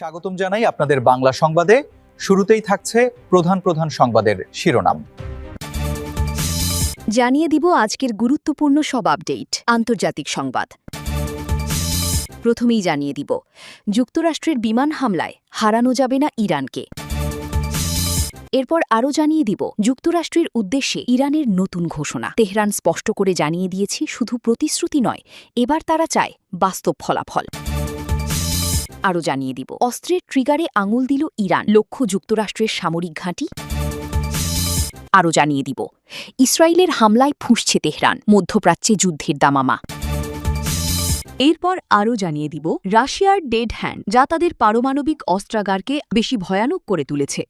স্বাগতম জানাই আপনাদের বাংলা সংবাদে। শুরুতেই থাকছে প্রধান প্রধান সংবাদের শিরোনাম। জানিয়ে দিব আজকের গুরুত্বপূর্ণ সব আপডেট। আন্তর্জাতিক সংবাদ প্রথমেই জানিয়ে দিব, যুক্তরাষ্ট্রের বিমান হামলায় হারানো যাবে না ইরানকে। এরপর আরও জানিয়ে দিব, যুক্তরাষ্ট্রের উদ্দেশ্যে ইরানের নতুন ঘোষণা। তেহরান স্পষ্ট করে জানিয়ে দিয়েছে, শুধু প্রতিশ্রুতি নয়, এবার তারা চায় বাস্তব ফলাফল। আরও জানিয়ে দিব, অস্ত্রের ট্রিগারে আঙুল দিল ইরান, লক্ষ্য যুক্তরাষ্ট্রের সামরিক ঘাঁটি। আরও জানিয়ে দিব, ইসরায়েলের হামলায় ফুঁসছে তেহরান, মধ্যপ্রাচ্যে যুদ্ধের দামামা। এরপর আরও জানিয়ে দিব, রাশিয়ার ডেড হ্যান্ড, যা তাদের পারমাণবিক অস্ত্রাগারকে বেশি ভয়ানক করে তুলেছে।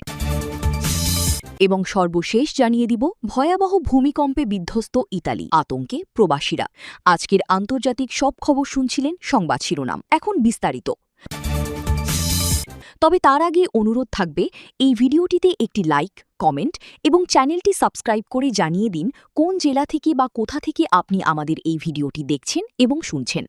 এবং সর্বশেষ জানিয়ে দিব, ভয়াবহ ভূমিকম্পে বিধ্বস্ত ইতালি, আতঙ্কে প্রবাসীরা। আজকের আন্তর্জাতিক সব খবর শুনছিলেন সংবাদ শিরোনাম, এখন বিস্তারিত। তবে তার আগে অনুরোধ থাকবে, এই ভিডিওটিতে একটি লাইক, কমেন্ট এবং চ্যানেলটি সাবস্ক্রাইব করে জানিয়ে দিন কোন জেলা থেকে বা কোথা থেকে আপনি আমাদের এই ভিডিওটি দেখছেন এবং শুনছেন।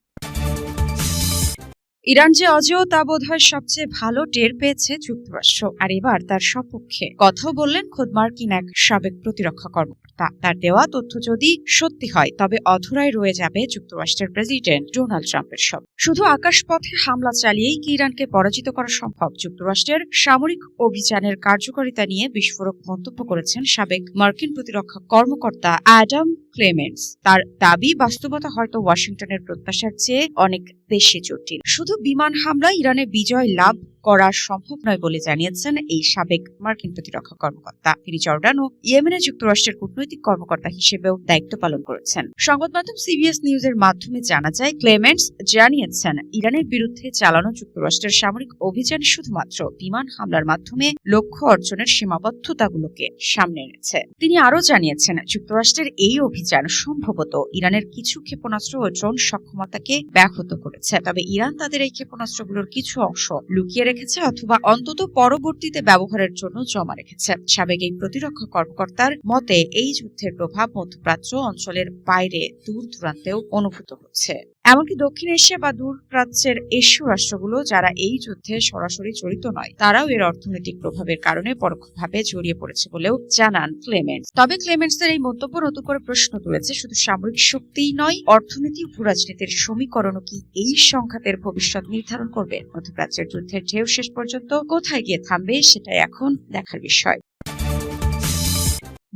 ইরান যে অজেয় তা বোধহয় সবচেয়ে ভালো টের পেয়েছে যুক্তরাষ্ট্র, আর এবার তার সপক্ষে কথাও বললেন খোদ মার্কিন এক সাবেক প্রতিরক্ষা কর্মকর্তা। তার দেওয়া তথ্য যদি সত্যি হয়, তবে অধরায় রয়ে যাবে যুক্তরাষ্ট্রের প্রেসিডেন্ট ডোনাল্ড ট্রাম্পের সব। শুধু আকাশপথে হামলা চালিয়েই কি ইরানকে পরাজিত করা সম্ভব? যুক্তরাষ্ট্রের সামরিক অভিযানের কার্যকারিতা নিয়ে বিস্ফোরক মন্তব্য করেছেন সাবেক মার্কিন প্রতিরক্ষা কর্মকর্তা অ্যাডাম ক্লেমেন্টস। তার দাবি, বাস্তবতা হয়তো ওয়াশিংটনের প্রত্যাশার চেয়ে অনেক বেশি জটিল। শুধু বিমান হামলায় ইরানে বিজয় লাভ করা সম্ভব নয় বলে জানিয়েছেন এই সাবেক মার্কিন প্রতিরক্ষা কর্মকর্তা। তিনি জর্ডান ও ইয়েমেনে যুক্তরাষ্ট্রের কূটনৈতিক কর্মকর্তা হিসেবেও দায়িত্ব পালন করেছেন। সংবাদ মাধ্যম সিবিএস নিউজের মাধ্যমে জানা যায়, ক্লেমেন্টস জানিয়েছেন, ইরানের বিরুদ্ধে চালানো যুক্তরাষ্ট্রের সামরিক অভিযান শুধুমাত্র বিমান হামলার মাধ্যমে লক্ষ্য অর্জনের সীমাবদ্ধতাগুলোকে সামনে এনেছে। তিনি আরও জানিয়েছেন, যুক্তরাষ্ট্রের এই অভিযান সম্ভবত ইরানের কিছু ক্ষেপণাস্ত্র ও ড্রোন সক্ষমতাকে ব্যাহত করেছে, তবে ইরান তাদের এই ক্ষেপণাস্ত্রগুলোর কিছু অংশ লুকিয়ে রেখেছে অথবা অন্তত পরবর্তীতে ব্যবহারের জন্য জমা রেখেছে। সাবেক এই প্রতিরক্ষা কর্মকর্তার মতে, এই যুদ্ধের প্রভাব মধ্যপ্রাচ্য অঞ্চলের বাইরে দূর দূরান্তেও অনুভূত হচ্ছে। এমনকি দক্ষিণ এশিয়া বা দূরপ্রাচ্যের এশীয় রাষ্ট্রগুলো, যারা এই যুদ্ধে সরাসরি জড়িত নয়, তারাও এর অর্থনৈতিক প্রভাবের কারণে পরোক্ষভাবে জড়িয়ে পড়েছে বলেও জানান ক্লেমেন্টস। তবে ক্লেমেন্টসের এই মন্তব্য নতুন করে প্রশ্ন তুলেছে, শুধু সামরিক শক্তিই নয়, অর্থনীতি ও রাজনীতির সমীকরণও কি এই সংঘাতের ভবিষ্যৎ নির্ধারণ করবে? মধ্যপ্রাচ্যের যুদ্ধের ঢেউ শেষ পর্যন্ত কোথায় গিয়ে থামবে, সেটাই এখন দেখার বিষয়।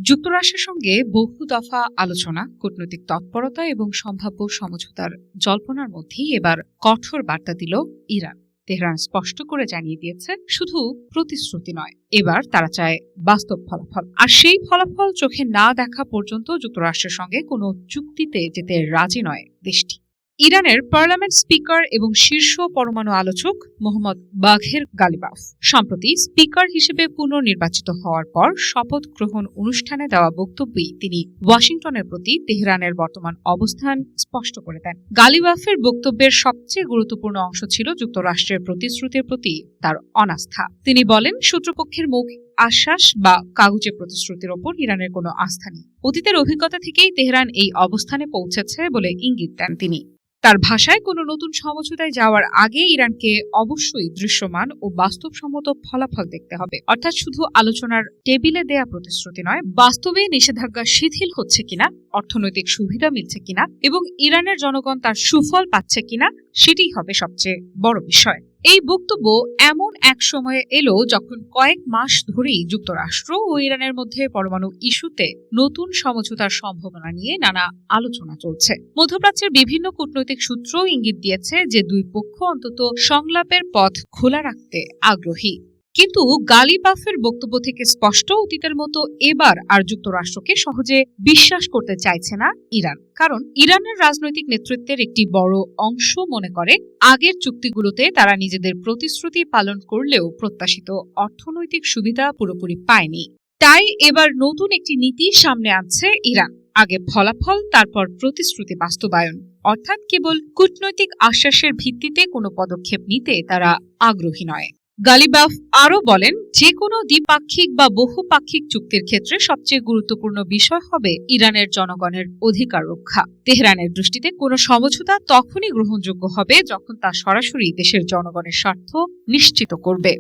যুক্তরাষ্ট্রের সঙ্গে বহু দফা আলোচনা, কূটনৈতিক তৎপরতা এবং সম্ভাব্য সমঝোতার জল্পনার মধ্যেই এবার কঠোর বার্তা দিল ইরান। তেহরান স্পষ্ট করে জানিয়ে দিয়েছে, শুধু প্রতিশ্রুতি নয়, এবার তারা চায় বাস্তব ফলাফল। আর সেই ফলাফল চোখে না দেখা পর্যন্ত যুক্তরাষ্ট্রের সঙ্গে কোনো চুক্তিতে যেতে রাজি নয় দেশটি। ইরানের পার্লামেন্ট স্পিকার এবং শীর্ষ পরমাণু আলোচক মোহাম্মদ বাঘের গালিবাফ সম্প্রতি স্পিকার হিসেবে পুনর্নির্বাচিত হওয়ার পর শপথ গ্রহণ অনুষ্ঠানে দেওয়া বক্তব্যেই তিনি ওয়াশিংটনের প্রতি তেহরানের বর্তমান অবস্থান স্পষ্ট করে দেন। গালিবাফের বক্তব্যের সবচেয়ে গুরুত্বপূর্ণ অংশ ছিল যুক্তরাষ্ট্রের প্রতিশ্রুতির প্রতি তার অনাস্থা। তিনি বলেন, শত্রুপক্ষের মৌখিক আশ্বাস বা কাগজে প্রতিশ্রুতির ওপর ইরানের কোনো আস্থা নেই। অতীতের অভিজ্ঞতা থেকেই তেহরান এই অবস্থানে পৌঁছেছে বলে ইঙ্গিত দেন তিনি। তার ভাষায়, কোনো নতুন সমঝোতায় যাওয়ার আগে ইরানকে অবশ্যই দৃশ্যমান ও বাস্তবসম্মত ফলাফল দেখতে হবে। অর্থাৎ শুধু আলোচনার টেবিলে দেয়া প্রতিশ্রুতি নয়, বাস্তবে নিষেধাজ্ঞা শিথিল হচ্ছে কিনা, অর্থনৈতিক সুবিধা মিলছে কিনা এবং ইরানের জনগণ তার সুফল পাচ্ছে কিনা, সেটাই হবে সবচেয়ে বড় বিষয়। এই বক্তব্য এমন এক সময়ে এলো যখন কয়েক মাস ধরেই যুক্তরাষ্ট্র ও ইরানের মধ্যে পরমাণু ইস্যুতে নতুন সমঝোতার সম্ভাবনা নিয়ে নানা আলোচনা চলছে। মধ্যপ্রাচ্যের বিভিন্ন কূটনৈতিক সূত্র ইঙ্গিত দিয়েছে যে দুই পক্ষ অন্তত সংলাপের পথ খোলা রাখতে আগ্রহী। কিন্তু গালিবাফের বক্তব্য থেকে স্পষ্ট, অতীতের মতো এবার আর যুক্তরাষ্ট্রকে সহজে বিশ্বাস করতে চাইছে না ইরান। কারণ ইরানের রাজনৈতিক নেতৃত্বের একটি বড় অংশ মনে করে, আগের চুক্তিগুলোতে তারা নিজেদের প্রতিশ্রুতি পালন করলেও প্রত্যাশিত অর্থনৈতিক সুবিধা পুরোপুরি পায়নি। তাই এবার নতুন একটি নীতি সামনে আনছে ইরান। আগে ফলাফল, তারপর প্রতিশ্রুতি বাস্তবায়ন। অর্থাৎ কেবল কূটনৈতিক আশ্বাসের ভিত্তিতে কোনো পদক্ষেপ নিতে তারা আগ্রহী নয়। গালিবাফ আরও বলেন, যে কোনো দ্বিপাক্ষিক বা বহুপাক্ষিক চুক্তির ক্ষেত্রে সবচেয়ে গুরুত্বপূর্ণ বিষয় হবে ইরানের জনগণের অধিকার রক্ষা। তেহরানের দৃষ্টিতে কোনো সমঝোতা তখনই গ্রহণযোগ্য হবে যখন তা সরাসরি দেশের জনগণের স্বার্থ নিশ্চিত করবে।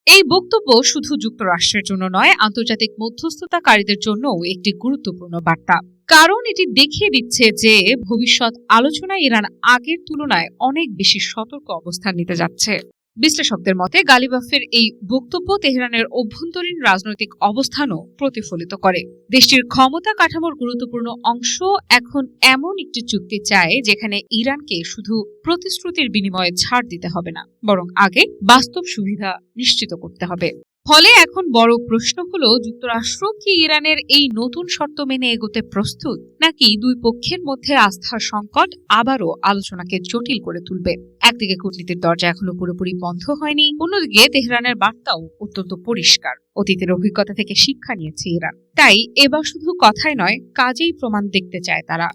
এই বক্তব্য শুধু যুক্তরাষ্ট্রের জন্য নয়, আন্তর্জাতিক মধ্যস্থতাকারীদের জন্যও একটি গুরুত্বপূর্ণ বার্তা। কারণ এটি দেখিয়ে দিচ্ছে যে ভবিষ্যৎ আলোচনায় ইরান আগের তুলনায় অনেক বেশি সতর্ক অবস্থান নিতে যাচ্ছে। বিশ্লেষকদের মতে গালিবাফের এই বক্তব্য তেহরানের অভ্যন্তরীণ রাজনৈতিক অবস্থানও প্রতিফলিত করে। দেশটির ক্ষমতা কাঠামোর গুরুত্বপূর্ণ অংশ এখন এমন একটি চুক্তি চায় যেখানে ইরানকে শুধু প্রতিশ্রুতির বিনিময়ে ছাড় দিতে হবে না, বরং আগে বাস্তব সুবিধা নিশ্চিত করতে হবে। ফলে এখন বড় প্রশ্ন হলো, যুক্তরাষ্ট্র কি ইরানের এই নতুন শর্ত মেনে এগোতে প্রস্তুত, নাকি দুই পক্ষের মধ্যে আস্থার সংকট আবারও আলোচনাকে জটিল করে তুলবে? একদিকে কূটনীতির দরজা এখনো পুরোপুরি বন্ধ হয়নি, অন্যদিকে তেহরানের বার্তাও অত্যন্ত পরিষ্কার। অতীতের অভিজ্ঞতা থেকে শিক্ষা নিয়েছে ইরান, তাই এবার শুধু কথাই নয়, কাজেই প্রমাণ দেখতে চায় তারা।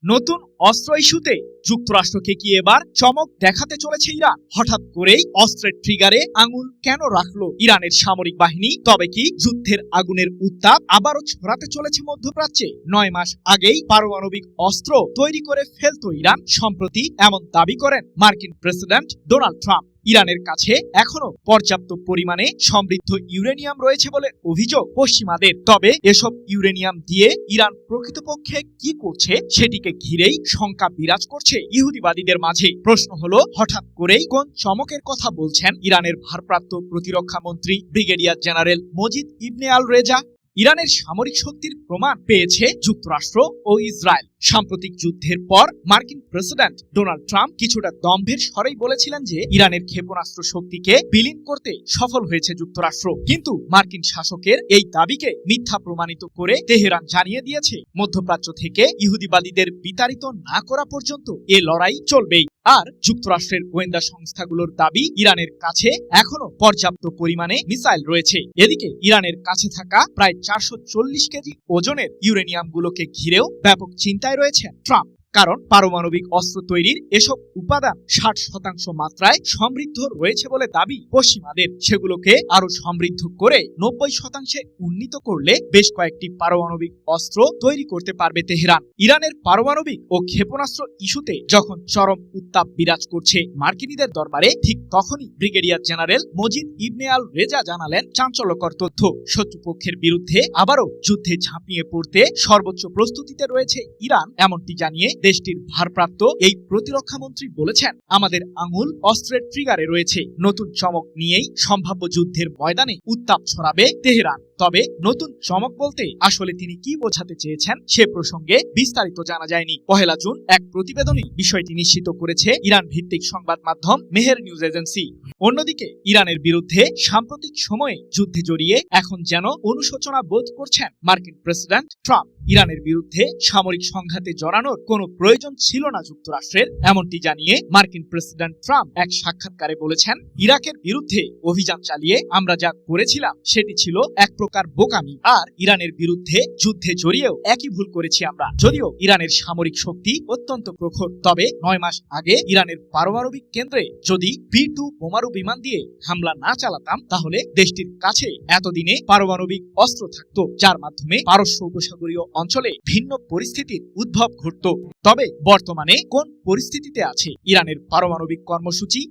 নতুন অস্ত্র ইস্যুতে যুক্তরাষ্ট্রকে কি এবার চমক দেখাতে চলেছে ইরান? হঠাৎ করেই অস্ত্রের ট্রিগারে আঙুল কেন রাখলো ইরানের সামরিক বাহিনী? তবে কি যুদ্ধের আগুনের উত্তাপ আবারও ছড়াতে চলেছে মধ্যপ্রাচ্যে? 9 মাস আগেই পারমাণবিক অস্ত্র তৈরি করে ফেলতো ইরান। সম্প্রতি এমন দাবি করেন মার্কিন প্রেসিডেন্ট ডোনাল্ড ট্রাম্প। ইরানের কাছে এখনো পর্যাপ্ত পরিমাণে সমৃদ্ধ ইউরেনিয়াম রয়েছে বলে অভিযোগ পশ্চিমাদের। তবে এসব ইউরেনিয়াম দিয়ে ইরান প্রকৃতপক্ষে কি করছে সেটিকে ঘিরেই শঙ্কা বিরাজ করছে ইহুদিবাদীদের মাঝে। প্রশ্ন হলো, হঠাৎ করেই কোন চমকের কথা বলছেন ইরানের ভারপ্রাপ্ত প্রতিরক্ষা মন্ত্রী ব্রিগেডিয়ার জেনারেল মজিদ ইবনে আল রেজা? ইরানের সামরিক শক্তির প্রমাণ পেয়েছে যুক্তরাষ্ট্র ও ইসরায়েল। সাম্প্রতিক যুদ্ধের পর মার্কিন প্রেসিডেন্ট ডোনাল্ড ট্রাম্প কিছুটা দম্ভের স্বরেই বলেছিলেন যে ইরানের ক্ষেপণাস্ত্র শক্তিকে বিলীন করতে সফল হয়েছে যুক্তরাষ্ট্র। কিন্তু মার্কিন শাসকের এই দাবিকে মিথ্যা প্রমাণিত করে তেহরান জানিয়ে দিয়েছে, মধ্যপ্রাচ্য থেকে ইহুদিবাদীদের বিতাড়িত না করা পর্যন্ত এ লড়াই চলবেই। আর যুক্তরাষ্ট্রের গোয়েন্দা সংস্থাগুলোর দাবি, ইরানের কাছে এখনো পর্যাপ্ত পরিমাণে মিসাইল রয়েছে। এদিকে ইরানের কাছে থাকা প্রায় 440 কেজি ওজনের ইউরেনিয়ামগুলোকে ঘিরেও ব্যাপক চিন্তায় রয়েছে ট্রাম্প। কারণ পারমাণবিক অস্ত্র তৈরির এসব উপাদান 60% মাত্রায় সমৃদ্ধ রয়েছে বলে দাবি পশ্চিমাদের। সেগুলোকে আরো সমৃদ্ধ করে 90% উন্নীত করলে বেশ কয়েকটি পারমাণবিক অস্ত্র তৈরি করতে পারবে তেহরান। ইরানের পারমাণবিক ও ক্ষেপণাস্ত্র ইস্যুতে যখন চরম উত্তাপ বিরাজ করছে মার্কিনীদের দরবারে, ঠিক তখনই ব্রিগেডিয়ার জেনারেল মজিদ ইবনে আল রেজা জানালেন চাঞ্চল্যকর তথ্য। শত্রুপক্ষের বিরুদ্ধে আবারও যুদ্ধে ঝাঁপিয়ে পড়তে সর্বোচ্চ প্রস্তুতিতে রয়েছে ইরান। এমনটি জানিয়ে দেশটির ভারপ্রাপ্ত এই প্রতিরক্ষা মন্ত্রী বলেছেন, আমাদের আঙুল অস্ত্রের ট্রিগারে রয়েছে। নতুন চমক নিয়েই সম্ভাব্য যুদ্ধের ময়দানে উত্তাপ ছড়াবে তেহরান। তবে নতুন চমক বলতে আসলে তিনি কি বোঝাতে চেয়েছেন সে প্রসঙ্গে বিস্তারিত জানা যায়নি। 1 জুন এক প্রতিবেদনে বিষয়টি নিশ্চিত করেছে ইরান ভিত্তিক সংবাদ মাধ্যম মেহের নিউজ এজেন্সি। অন্যদিকে ইরানের বিরুদ্ধে সাম্প্রতিক সময়ে যুদ্ধে জড়িয়ে এখন যেন অনুশোচনা বোধ করছেন মার্কিন প্রেসিডেন্ট ট্রাম্প। ইরানের বিরুদ্ধে সামরিক সংঘাতে জড়ানোর কোনো প্রয়োজন ছিল না যুক্তরাষ্ট্রের, এমনটি জানিয়ে মার্কিন প্রেসিডেন্ট ট্রাম্প এক সাক্ষাৎকারে বলেছেন, ইরাকের বিরুদ্ধে অভিযান চালিয়ে আমরা যা করেছিলাম সেটি ছিল এক প্রকার বোকামি। আর ইরানের বিরুদ্ধে যুদ্ধে জড়িয়েও একই ভুল করেছি আমরা। যদিও ইরানের সামরিক শক্তি অত্যন্ত প্রখর, তবে 9 মাস আগে ইরানের পারমাণবিক কেন্দ্রে যদি B-2 বোমারু বিমান দিয়ে হামলা না চালাতাম, তাহলে দেশটির কাছে এতদিনে পারমাণবিক অস্ত্র থাকতো, যার মাধ্যমে পারস্য উপসাগরীয় অঞ্চলে ভিন্ন পরিস্থিতির উদ্ভব ঘটত। তবে বর্তমানে কোন পরিস্থিতিতে আছে ইরানের পারমাণবিক কর্মসূচি?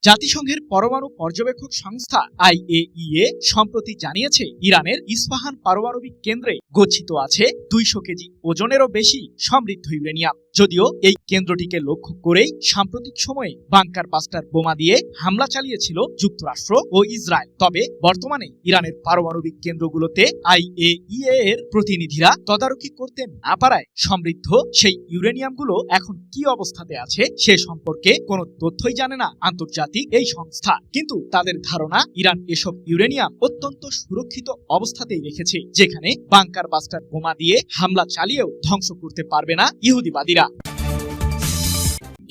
জাতিসংঘের পরমাণু পর্যবেক্ষক সংস্থা IAEA সম্প্রতি জানিয়েছে, ইরানের ইস্পাহান পারমাণবিক কেন্দ্রে গচ্ছিত আছে 200 কেজি ওজনেরও বেশি সমৃদ্ধ ইউরেনিয়াম। যদিও এই কেন্দ্রটিকে লক্ষ্য করেই সাম্প্রতিক সময়ে বাংকার বাস্টার বোমা দিয়ে হামলা চালিয়েছিল যুক্তরাষ্ট্র ও ইসরায়েল। তবে বর্তমানে ইরানের পারমাণবিক কেন্দ্রগুলোতে IAEA এর প্রতিনিধিরা তদারকি করতে না পারায় সমৃদ্ধ সেই ইউরেনিয়ামগুলো এখন কি অবস্থাতে আছে সে সম্পর্কে কোনো তথ্যই জানে না আন্তর্জাতিক এই সংস্থা। কিন্তু তাদের ধারণা, ইরান এসব ইউরেনিয়াম অত্যন্ত সুরক্ষিত অবস্থাতেই রেখেছে, যেখানে বাংকার বাস্টার বোমা দিয়ে হামলা চালিয়েও ধ্বংস করতে পারবে না ইহুদিবাদীরা।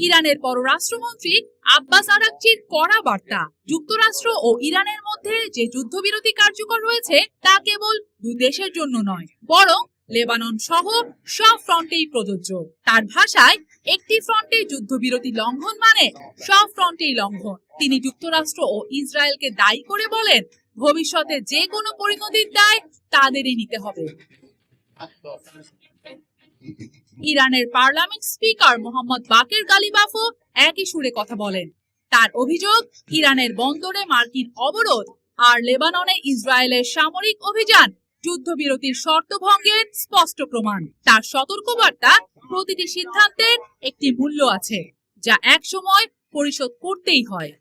ইরানের পররাষ্ট্রমন্ত্রী আব্বাস আরাকচির কড়া বার্তা, যুক্তরাষ্ট্র ও ইরানের মধ্যে যে যুদ্ধবিরতি কার্যকর রয়েছে তা কেবল দুই দেশের জন্য নয়, বরং লেবানন সহ সব ফ্রন্টেই প্রযোজ্য। তার ভাষায়, একটি ফ্রন্টে যুদ্ধবিরতি লঙ্ঘন মানে সব ফ্রন্টেই লঙ্ঘন। তিনি যুক্তরাষ্ট্র ও ইসরায়েলকে দায়ী করে বলেন, ভবিষ্যতে যে কোনো পরিণতির দায় তাদেরই নিতে হবে। ইরানের পার্লামেন্ট স্পিকার মোহাম্মদ বাকের গালিবাফও একই সুরে কথা বলেন। তার অভিযোগ, ইরানের বন্দরে মার্কিন অবরোধ আর লেবাননে ইসরায়েলের সামরিক অভিযান যুদ্ধবিরতির শর্ত ভঙ্গের স্পষ্ট প্রমাণ। তার সতর্কবার্তা, প্রতিটি সিদ্ধান্তের একটি মূল্য আছে, যা একসময় পরিশোধ করতেই হয়।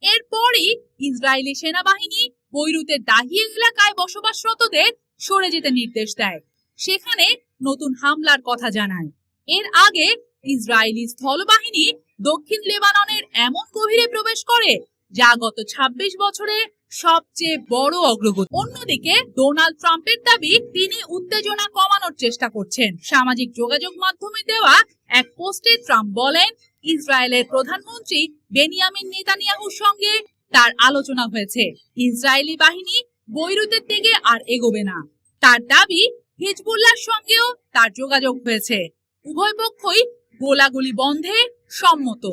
এরপরই ইসরায়েলি সেনাবাহিনী বৈরুতের দাহিয়ে এলাকায় বসবাসরতদের সরে যেতে নির্দেশ দেয়, সেখানে নতুন হামলার কথা জানায়। এর আগে ইসরায়েলি স্থলবাহিনী দক্ষিণ লেবাননের এমন গভীরে প্রবেশ করে যা গত ২৬ বছরে সবচেয়ে বড় অগ্রগতি। অন্যদিকে ডোনাল্ড ট্রাম্পের দাবি, তিনি উত্তেজনা কমানোর চেষ্টা করছেন। সামাজিক যোগাযোগ মাধ্যমে দেওয়া এক পোস্টে ট্রাম্প বলেন, ইসরায়েলের প্রধানমন্ত্রী বেনিয়ামিন নেতানিয়াহুর সঙ্গে তার আলোচনা হয়েছে। ইসরায়েলি বাহিনী বৈরুতের দিকে আর এগোবে না। তার দাবি, হিজবুল্লাহর সঙ্গেও তার যোগাযোগ হয়েছে। উভয় পক্ষই গোলাগুলি বন্ধে সম্মত।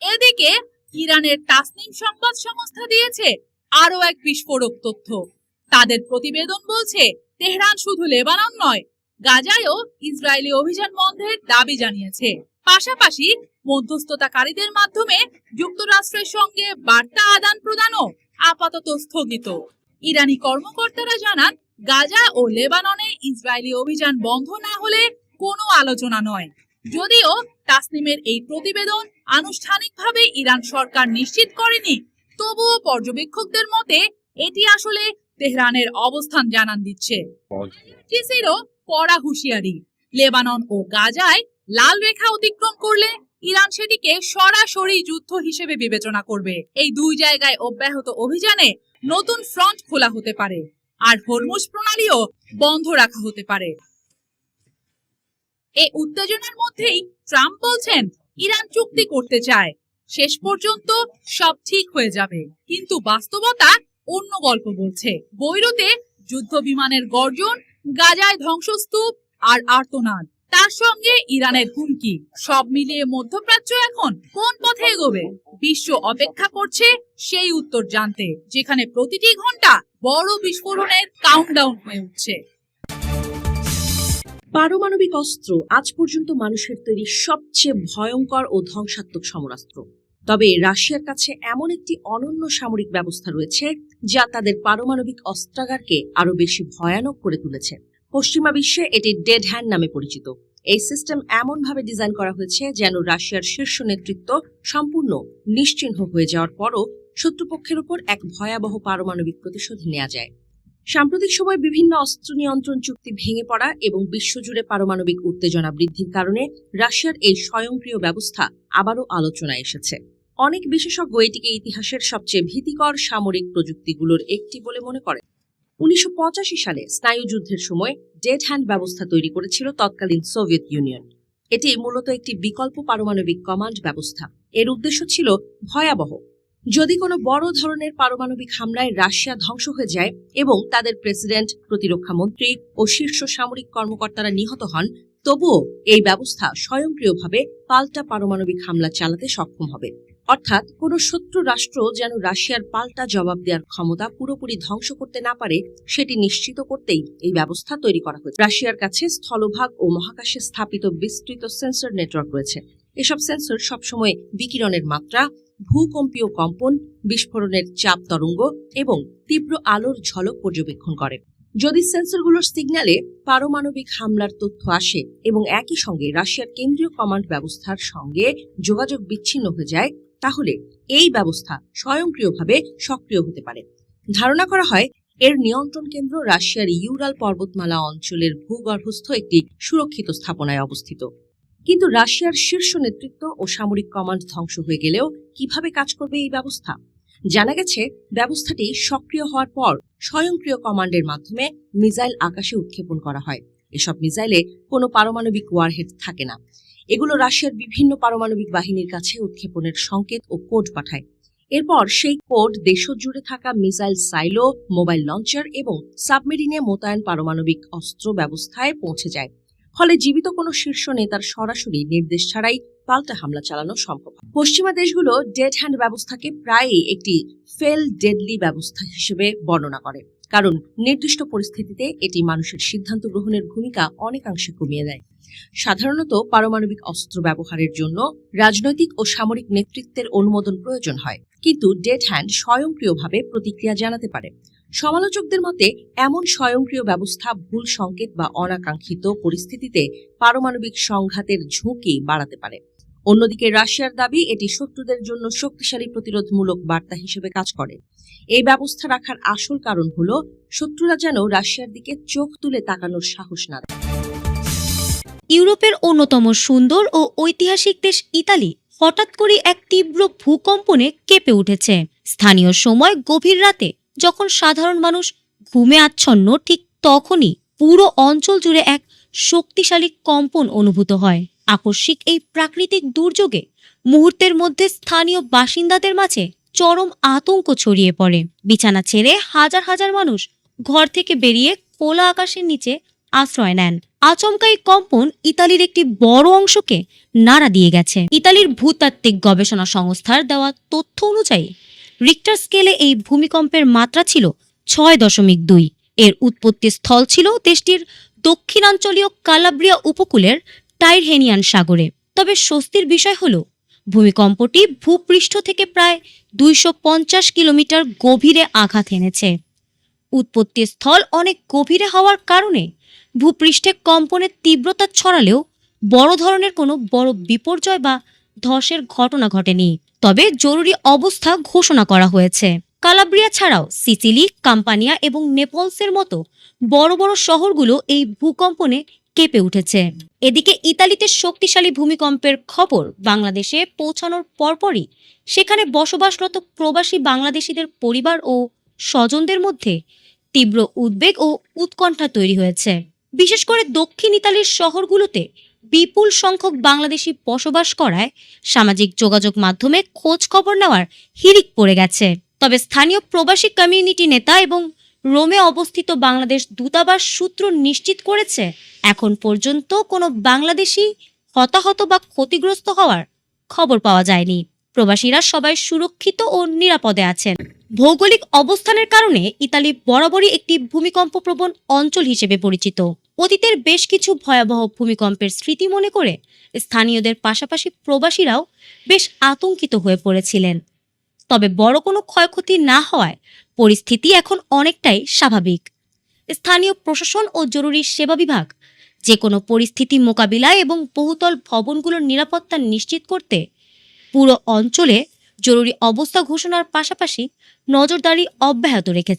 এদিকে ইরানের তাসনিম সংবাদ সংস্থা দিয়েছে আরো এক বিস্ফোরক তথ্য। তাদের প্রতিবেদন বলছে, তেহরান শুধু লেবানন নয়, গাজায়ও ইসরায়েলি অভিযান বন্ধের দাবি জানিয়েছে। পাশাপাশি মধ্যস্থতাকারীদের মাধ্যমে যুক্তরাষ্ট্রের সঙ্গে বার্তা আদান প্রদানও আপাতত স্থগিত। ইরানি কর্মকর্তারা জানান, গাজা ও লেবাননে ইসরায়েলি অভিযান বন্ধ না হলে কোনো আলোচনা নয়। যদিও তাসনিমের এই প্রতিবেদন আনুষ্ঠানিকভাবে ইরান সরকার নিশ্চিত করেনি, তবুও পর্যবেক্ষকদের মতে এটি আসলে তেহরানের অবস্থান জানান দিচ্ছে। ইসরায়েলেরও কড়া হুঁশিয়ারি, লেবানন ও গাজায় লাল রেখা অতিক্রম করলে ইরান সেটিকে সরাসরি যুদ্ধ হিসেবে বিবেচনা করবে। এই দুই জায়গায় অব্যাহত অভিযানে নতুন ফ্রন্ট খোলা হতে পারে, আর হরমুজ প্রণালীও বন্ধ রাখা হতে পারে। এই উত্তেজনার মধ্যেই ট্রাম্প বলছেন, ইরান চুক্তি করতে চায়, শেষ পর্যন্ত সব ঠিক হয়ে যাবে। কিন্তু বাস্তবতা অন্য গল্প বলছে। বৈরুতে যুদ্ধ বিমানের গর্জন, গাজায় ধ্বংসস্তূপ আর আর্তনাদ, তার সঙ্গে ইরানের হুমকি, সব মিলিয়ে মধ্যপ্রাচ্য এখন কোন পথে এগোবে? বিশ্ব অপেক্ষা করছে সেই উত্তর জানতে, যেখানে প্রতিটি ঘন্টা বড় বিস্ফোরণের কাউন্টডাউন হয়ে উঠছে। পারমাণবিক অস্ত্র আজ পর্যন্ত মানুষের তৈরি সবচেয়ে ভয়ঙ্কর ও ধ্বংসাত্মক সমরাস্ত্র। তবে রাশিয়ার কাছে এমন একটি অনন্য সামরিক ব্যবস্থা রয়েছে যা তাদের পারমাণবিক অস্ত্রাগারকে আরো বেশি ভয়ানক করে তুলেছে। পশ্চিমা বিশ্বে এটি ডেড হ্যান্ড নামে পরিচিত। এই সিস্টেম এমনভাবে ডিজাইন করা হয়েছে যেন রাশিয়ার শীর্ষ নেতৃত্ব সম্পূর্ণ নিশ্চিহ্ন হয়ে যাওয়ার পরও শত্রুপক্ষের উপর এক ভয়াবহ পারমাণবিক প্রতিশোধ নেওয়া যায়। সাম্প্রতিক সময়ে বিভিন্ন অস্ত্র নিয়ন্ত্রণ চুক্তি ভেঙে পড়া এবং বিশ্বজুড়ে পারমাণবিক উত্তেজনা বৃদ্ধির কারণে রাশিয়ার এই স্বয়ংক্রিয় ব্যবস্থা আবারও আলোচনায় এসেছে। অনেক বিশেষজ্ঞ এটিকে ইতিহাসের সবচেয়ে ভীতিকর সামরিক প্রযুক্তিগুলোর একটি বলে মনে করেন। 1985 সালে স্নায়ুযুদ্ধের সময় ডেড হ্যান্ড ব্যবস্থা তৈরি করেছিল তৎকালীন সোভিয়েত ইউনিয়ন। এটি মূলত একটি বিকল্প পারমাণবিক কমান্ড ব্যবস্থা। এর উদ্দেশ্য ছিল ভয়াবহ। যদি কোনো বড় ধরনের পারমাণবিক হামলায় রাশিয়া ধ্বংস হয়ে যায় এবং তাদের প্রেসিডেন্ট, প্রতিরক্ষা মন্ত্রী ও শীর্ষ সামরিক কর্মকর্তারা নিহত হন, তবুও এই ব্যবস্থা স্বয়ংক্রিয়ভাবে পাল্টা পারমাণবিক হামলা চালাতে সক্ষম হবে। অর্থাৎ কোনো শত্রু রাষ্ট্র যেন রাশিয়ার পাল্টা জবাব দেওয়ার ক্ষমতা পুরোপুরি ধ্বংস করতে না পারে সেটি নিশ্চিত করতেই এই ব্যবস্থা তৈরি করা হয়েছে। রাশিয়ার কাছে স্থলভাগ ও মহাকাশে স্থাপিত বিস্তৃত সেন্সর নেটওয়ার্ক রয়েছে। এসব সেন্সর সবসময় বিকিরণের মাত্রা, ভূকম্পীয় কম্পন, বিস্ফোরণের চাপ তরঙ্গ এবং তীব্র আলোর ঝলক পর্যবেক্ষণ করে। যদি সেন্সরগুলোর সিগন্যালে পারমাণবিক হামলার তথ্য আসে এবং একই সঙ্গে রাশিয়ার কেন্দ্রীয় কমান্ড ব্যবস্থার সঙ্গে যোগাযোগ বিচ্ছিন্ন হয়ে যায়, তাহলে এই ব্যবস্থা স্বয়ংক্রিয়ভাবে সক্রিয় হতে পারে। ধারণা করা হয় এর নিয়ন্ত্রণ কেন্দ্র রাশিয়ার ইউরাল পর্বতমালা অঞ্চলের ভূগর্ভস্থ একটি সুরক্ষিত স্থাপনায় অবস্থিত। কিন্তু রাশিয়ার শীর্ষ নেতৃত্ব ও সামরিক কমান্ড ধ্বংস হয়ে গেলেও কিভাবে কাজ করবে এই ব্যবস্থা? জানা গেছে, ব্যবস্থাটি সক্রিয় হওয়ার পর স্বয়ংক্রিয় কমান্ডের মাধ্যমে মিসাইল আকাশে উৎক্ষেপণ করা হয়। এসব মিসাইলে কোনো পারমাণবিক ওয়ারহেড থাকে না। এগুলো রাশিয়ার বিভিন্ন পারমাণবিক বাহিনীর কাছে উৎক্ষেপণের সংকেত ও কোড পাঠায়। এরপর সেই কোড দেশজুড়ে থাকা মিসাইল সাইলো, মোবাইল লঞ্চার এবং সাবমেরিনে মোতায়েন পারমাণবিক অস্ত্র ব্যবস্থায় পৌঁছে যায়। ফলে জীবিত কোনো শীর্ষ নেতার সরাসরি নির্দেশ ছাড়াই পাল্টা হামলা চালানো সম্ভব হয়। পশ্চিমা দেশগুলো ডেড হ্যান্ড ব্যবস্থাকে প্রায়ই একটি ফেল ডেডলি ব্যবস্থা হিসেবে বর্ণনা করে, কারণ নির্দিষ্ট পরিস্থিতিতে এটি মানুষের সিদ্ধান্ত গ্রহণের ভূমিকা অনেকাংশে কমিয়ে দেয়। সাধারণত পারমাণবিক অস্ত্র ব্যবহারের জন্য রাজনৈতিক ও সামরিক নেতৃত্বের অনুমোদন প্রয়োজন হয়, কিন্তু ডেড হ্যান্ড স্বয়ংক্রিয়ভাবে প্রতিক্রিয়া জানাতে পারে। সমালোচকদের মতে এমন স্বয়ংক্রিয় ব্যবস্থা ভুল সংকেত বা অনাকাঙ্ক্ষিত পরিস্থিতিতে পারমাণবিক সংঘাতের ঝুঁকি বাড়াতে পারে। অন্যদিকে রাশিয়ার দাবি এটি শত্রুদের জন্য শক্তিশালী প্রতিরোধমূলক বার্তা হিসেবে কাজ করে। এই ব্যবস্থা রাখার আসল কারণ হলো শত্রুরা যেন রাশিয়ার দিকে চোখ তুলে তাকানোর সাহস না দেয়। ইউরোপের অন্যতম সুন্দর ও ঐতিহাসিক দেশ ইতালি হঠাৎ করে এক তীব্র ভূকম্পনে কেঁপে উঠেছে। স্থানীয় সময় গভীর রাতে যখন সাধারণ মানুষ ঘুমে আচ্ছন্ন, ঠিক তখনই পুরো অঞ্চল জুড়ে এক শক্তিশালী কম্পন অনুভূত হয়। আকস্মিক এই প্রাকৃতিক দুর্যোগে মুহূর্তের মধ্যে স্থানীয় বাসিন্দাদের মাঝে চরম আতঙ্ক ছড়িয়ে পড়ে। বিছানা ছেড়ে হাজার হাজার মানুষ ঘর থেকে বেরিয়ে খোলা আকাশের নিচে আশ্রয় নেন। আচমকা এই কম্পন ইতালির একটি বড় অংশকে নাড়া দিয়ে গেছে। ইতালির ভূতাত্ত্বিক গবেষণা সংস্থার দেওয়া তথ্য অনুযায়ী রিক্টার স্কেলে এই ভূমিকম্পের মাত্রা ছিল 6.2। এর উৎপত্তি স্থল ছিল দেশটির দক্ষিণাঞ্চলীয় কালাব্রিয়া উপকূলের টাইরহেনিয়ান সাগরে। তবে স্বস্তির বিষয় হল ভূমিকম্পটি ভূপৃষ্ঠ থেকে প্রায় 250 কিলোমিটার গভীরে আঘাত এনেছে। উৎপত্তি স্থল অনেক গভীরে হওয়ার কারণে ভূপৃষ্ঠে কম্পনের তীব্রতা ছড়ালেও বড় ধরনের কোনো বড় বিপর্যয় বা ধসের ঘটনা ঘটেনি। তবে জরুরি অবস্থা ঘোষণা করা হয়েছে। কালাব্রিয়া ছাড়াও সিসিলি, কাম্পানিয়া এবং নেপলসের মতো বড় বড় শহরগুলো এই ভূকম্পনে কেঁপে উঠেছে। এদিকে ইতালিতে শক্তিশালী ভূমিকম্পের খবর বাংলাদেশে পৌঁছানোর পরপরই সেখানে বসবাসরত প্রবাসী বাংলাদেশিদের পরিবার ও স্বজনদের মধ্যে তীব্র উদ্বেগ ও উৎকণ্ঠা তৈরি হয়েছে। বিশেষ করে দক্ষিণ ইতালির শহরগুলোতে বিপুল সংখ্যক বাংলাদেশি বসবাস করায় সামাজিক যোগাযোগ মাধ্যমে খোঁজ খবর নেওয়ার হিড়িক পড়ে গেছে। তবে স্থানীয় প্রবাসী কমিউনিটি নেতা এবং রোমে অবস্থিত বাংলাদেশ দূতাবাস সূত্র নিশ্চিত করেছে, এখন পর্যন্ত কোনো বাংলাদেশি হতাহত বা ক্ষতিগ্রস্ত হওয়ার খবর পাওয়া যায়নি। প্রবাসীরা সবাই সুরক্ষিত ও নিরাপদে আছেন। ভৌগোলিক অবস্থানের কারণে ইতালি বরাবরই একটি ভূমিকম্পপ্রবণ অঞ্চল হিসেবে পরিচিত। অতীতের বেশ কিছু ভয়াবহ ভূমিকম্পের স্মৃতি মনে করে স্থানীয়দের পাশাপাশি প্রবাসীরাও বেশ আতঙ্কিত হয়ে পড়েছিলেন। তবে বড় কোনো ক্ষয়ক্ষতি না হওয়ায় পরিস্থিতি এখন অনেকটাই স্বাভাবিক। স্থানীয় প্রশাসন ও জরুরি সেবা বিভাগ যে কোনো পরিস্থিতি মোকাবিলায় এবং বহুতল ভবনগুলোর নিরাপত্তা নিশ্চিত করতে পুরো অঞ্চলে জরুরি অবস্থা ঘোষণার পাশাপাশি নজরদারি অব্যাহত রেখেছে।